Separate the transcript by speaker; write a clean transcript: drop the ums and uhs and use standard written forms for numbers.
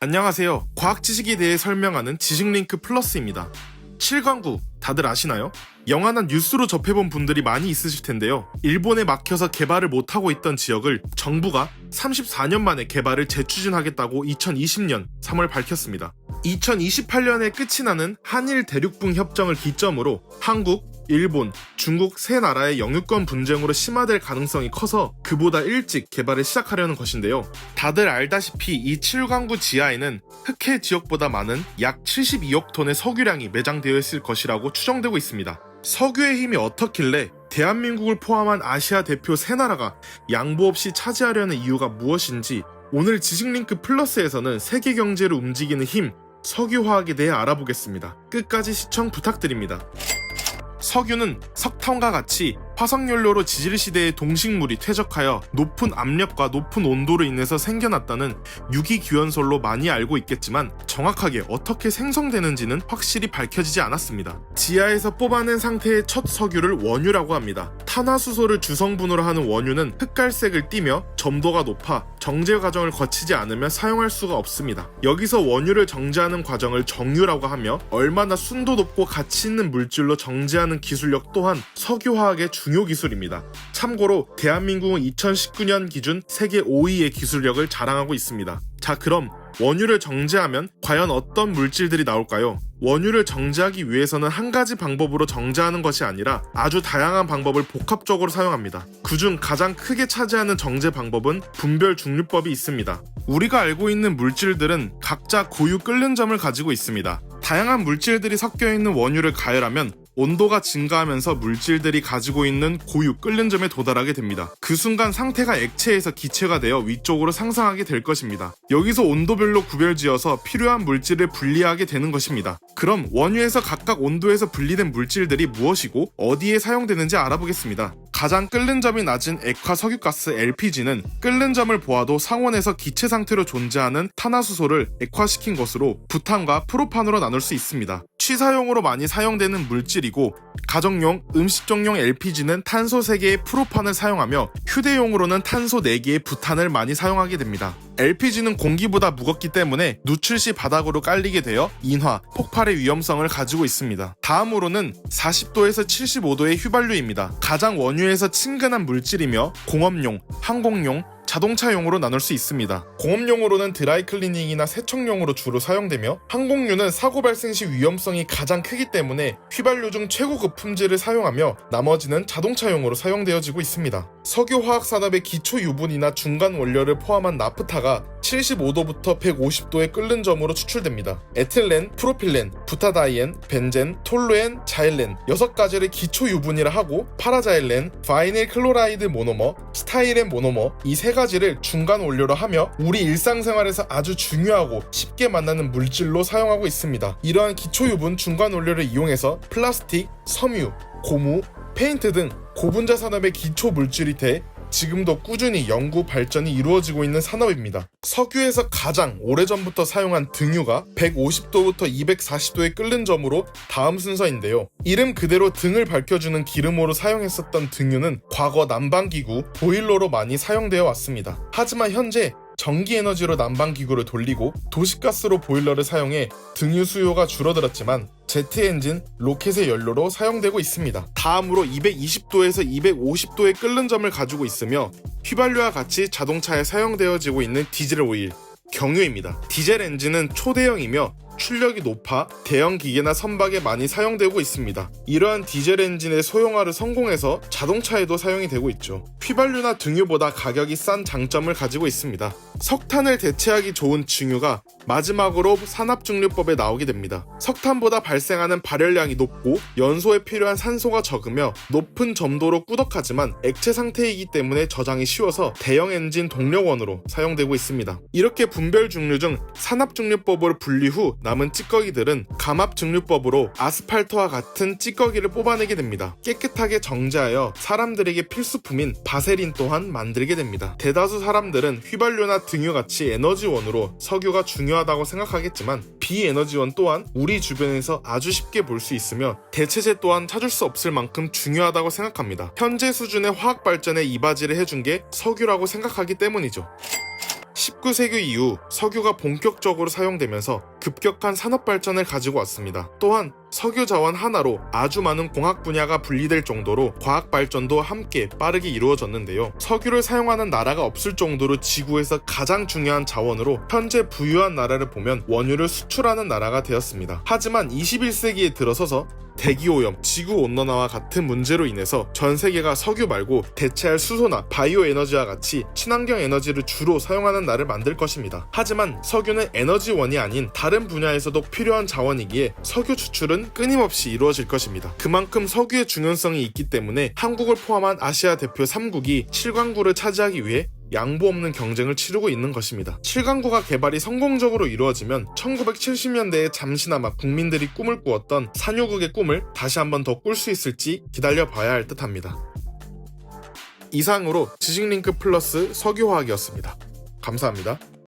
Speaker 1: 안녕하세요. 과학 지식에 대해 설명하는 지식링크 플러스입니다. 7광구 다들 아시나요? 영화나 뉴스로 접해본 분들이 많이 있으실 텐데요. 일본에 막혀서 개발을 못하고 있던 지역을 정부가 34년 만에 개발을 재추진하겠다고 2020년 3월 밝혔습니다. 2028년에 끝이 나는 한일 대륙붕 협정을 기점으로 한국, 일본, 중국 세 나라의 영유권 분쟁으로 심화될 가능성이 커서 그보다 일찍 개발을 시작하려는 것인데요. 다들 알다시피 이 7광구 지하에는 흑해 지역보다 많은 약 72억 톤의 석유량이 매장되어 있을 것이라고 추정되고 있습니다. 석유의 힘이 어떻길래 대한민국을 포함한 아시아 대표 세 나라가 양보 없이 차지하려는 이유가 무엇인지 오늘 지식링크 플러스에서는 세계 경제를 움직이는 힘, 석유화학에 대해 알아보겠습니다. 끝까지 시청 부탁드립니다. 석유는 석탄과 같이 화석연료로 지질시대의 동식물이 퇴적하여 높은 압력과 높은 온도로 인해서 생겨났다는 유기기원설로 많이 알고 있겠지만 정확하게 어떻게 생성되는지는 확실히 밝혀지지 않았습니다. 지하에서 뽑아낸 상태의 첫 석유를 원유라고 합니다. 탄화수소를 주성분으로 하는 원유는 흑갈색을 띠며 점도가 높아 정제 과정을 거치지 않으면 사용할 수가 없습니다. 여기서 원유를 정제하는 과정을 정유라고 하며 얼마나 순도 높고 가치 있는 물질로 정제하는 기술력 또한 석유화학의 중요 기술입니다. 참고로 대한민국은 2019년 기준 세계 5위의 기술력을 자랑하고 있습니다. 자, 그럼 원유를 정제하면 과연 어떤 물질들이 나올까요? 원유를 정제하기 위해서는 한 가지 방법으로 정제하는 것이 아니라 아주 다양한 방법을 복합적으로 사용합니다. 그중 가장 크게 차지하는 정제 방법은 분별 중류법이 있습니다. 우리가 알고 있는 물질들은 각자 고유 끓는 점을 가지고 있습니다. 다양한 물질들이 섞여 있는 원유를 가열하면 온도가 증가하면서 물질들이 가지고 있는 고유 끓는 점에 도달하게 됩니다. 그 순간 상태가 액체에서 기체가 되어 위쪽으로 상승하게 될 것입니다. 여기서 온도별로 구별지어서 필요한 물질을 분리하게 되는 것입니다. 그럼 원유에서 각각 온도에서 분리된 물질들이 무엇이고 어디에 사용되는지 알아보겠습니다. 가장 끓는 점이 낮은 액화석유가스 LPG는 끓는 점을 보아도 상온에서 기체 상태로 존재하는 탄화수소를 액화시킨 것으로 부탄과 프로판으로 나눌 수 있습니다. 취사용으로 많이 사용되는 물질이고 가정용, 음식점용 LPG는 탄소 3개의 프로판을 사용하며 휴대용으로는 탄소 4개의 부탄을 많이 사용하게 됩니다. LPG는 공기보다 무겁기 때문에 누출 시 바닥으로 깔리게 되어 인화, 폭발의 위험성을 가지고 있습니다. 다음으로는 40도에서 75도의 휘발유입니다. 가장 원유에서 친근한 물질이며 공업용, 항공용, 자동차용으로 나눌 수 있습니다. 공업용으로는 드라이클리닝이나 세척용으로 주로 사용되며 항공유는 사고 발생 시 위험성이 가장 크기 때문에 휘발유 중 최고급 품질을 사용하며 나머지는 자동차용으로 사용되어지고 있습니다. 석유화학 산업의 기초 유분이나 중간 원료를 포함한 나프타가 75도부터 150도의 끓는 점으로 추출됩니다. 에틸렌, 프로필렌, 부타다이엔, 벤젠, 톨루엔, 자일렌 6가지를 기초 유분이라 하고 파라자일렌, 바이닐 클로라이드 모노머, 스타이렌 모노머 이 3가지를 중간 원료로 하며 우리 일상생활에서 아주 중요하고 쉽게 만나는 물질로 사용하고 있습니다. 이러한 기초 유분 중간 원료를 이용해서 플라스틱, 섬유, 고무, 페인트 등 고분자 산업의 기초 물질이 돼 지금도 꾸준히 연구 발전이 이루어지고 있는 산업입니다. 석유에서 가장 오래전부터 사용한 등유가 150도부터 240도의 끓는 점으로 다음 순서인데요. 이름 그대로 등을 밝혀주는 기름으로 사용했었던 등유는 과거 난방기구, 보일러로 많이 사용되어 왔습니다. 하지만 현재 전기에너지로 난방기구를 돌리고 도시가스로 보일러를 사용해 등유 수요가 줄어들었지만 제트엔진, 로켓의 연료로 사용되고 있습니다. 다음으로 220도에서 250도의 끓는 점을 가지고 있으며 휘발유와 같이 자동차에 사용되어지고 있는 디젤 오일, 경유입니다. 디젤 엔진은 초대형이며 출력이 높아 대형 기계나 선박에 많이 사용되고 있습니다. 이러한 디젤 엔진의 소형화를 성공해서 자동차에도 사용이 되고 있죠. 휘발유나 등유보다 가격이 싼 장점을 가지고 있습니다. 석탄을 대체하기 좋은 증유가 마지막으로 산업중류법에 나오게 됩니다. 석탄보다 발생하는 발열량이 높고 연소에 필요한 산소가 적으며 높은 점도로 꾸덕하지만 액체 상태이기 때문에 저장이 쉬워서 대형 엔진 동력원으로 사용되고 있습니다. 이렇게 분별 중류 중 산업중류법을 분리 후 남은 찌꺼기들은 감압증류법으로 아스팔트와 같은 찌꺼기를 뽑아내게 됩니다. 깨끗하게 정제하여 사람들에게 필수품인 바세린 또한 만들게 됩니다. 대다수 사람들은 휘발유나 등유같이 에너지원으로 석유가 중요하다고 생각하겠지만 비에너지원 또한 우리 주변에서 아주 쉽게 볼 수 있으며 대체제 또한 찾을 수 없을 만큼 중요하다고 생각합니다. 현재 수준의 화학 발전에 이바지를 해준 게 석유라고 생각하기 때문이죠. 19세기 이후 석유가 본격적으로 사용되면서 급격한 산업 발전을 가지고 왔습니다. 또한 석유 자원 하나로 아주 많은 공학 분야가 분리될 정도로 과학 발전도 함께 빠르게 이루어졌는데요. 석유를 사용하는 나라가 없을 정도로 지구에서 가장 중요한 자원으로 현재 부유한 나라를 보면 원유를 수출하는 나라가 되었습니다. 하지만 21세기에 들어서서 대기오염, 지구온난화와 같은 문제로 인해서 전 세계가 석유 말고 대체할 수소나 바이오 에너지와 같이 친환경 에너지를 주로 사용하는 나라를 만들 것입니다. 하지만 석유는 에너지원이 아닌 다른 분야에서도 필요한 자원이기에 석유 추출은 끊임없이 이루어질 것입니다. 그만큼 석유의 중요성이 있기 때문에 한국을 포함한 아시아 대표 3국이 7강구를 차지하기 위해 양보 없는 경쟁을 치르고 있는 것입니다. 7강구가 개발이 성공적으로 이루어지면 1970년대에 잠시나마 국민들이 꿈을 꾸었던 산유국의 꿈을 다시 한번 더 꿀 수 있을지 기다려봐야 할 듯합니다. 이상으로 지식링크 플러스 석유화학이었습니다. 감사합니다.